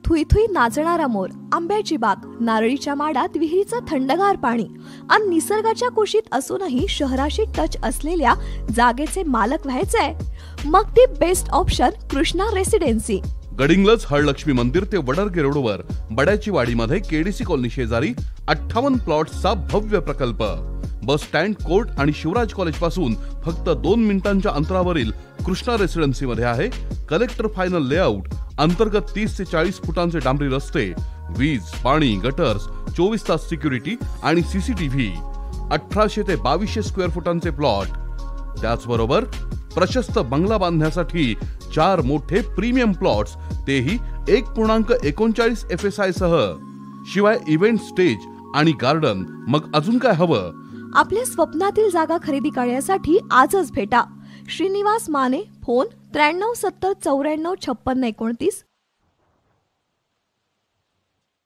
Thuy Thuy नाचणारा मोर, आंब्याची बाग, नारळीच्या माडात विहिरीचं थंडगार पाणी आणि निसर्गाच्या कुशीत असूनही शहराशी टच असलेल्या जागेचे मालक व्हायचंय, मग ती best option Krishna Residency. Gadhinglaj Harlakshmi मंदिर ते वडरगे रोडवर बड्याची वाडीमध्ये केडीसी कॉलनी शेजारी 58 प्लॉट्सचा भव्य प्रकल्प. बस स्टँड, कोर्ट आणि शिवराज कॉलेज पासून फक्त 2 मिनिटांच्या अंतरावरील कृष्णा रेसिडेन्सी मध्ये आहे कलेक्टर फायनल लेआउट. अंतर्गत 30 ते 40 फुटांचे डांबरी रस्ते, वीज, पाणी, गटर्स, 24 तास सिक्युरिटी आणि सीसीटीव्ही. 1800 ते 2200 स्क्वेअर फुटांचे प्लॉट. त्याचबरोबर प्रशस्त बंगला बांधण्यासाठी 4 मोठे प्रीमियम प्लॉट्स, तेही 1.39 FSI सह. शिवाय इव्हेंट स्टेज आणि गार्डन. मग अजून काय हवं? आपल्या स्वप्नातील जागा खरेदी करण्यासाठी आजच भेटा. श्रीनिवास माने, फोन 93 70 94 56 29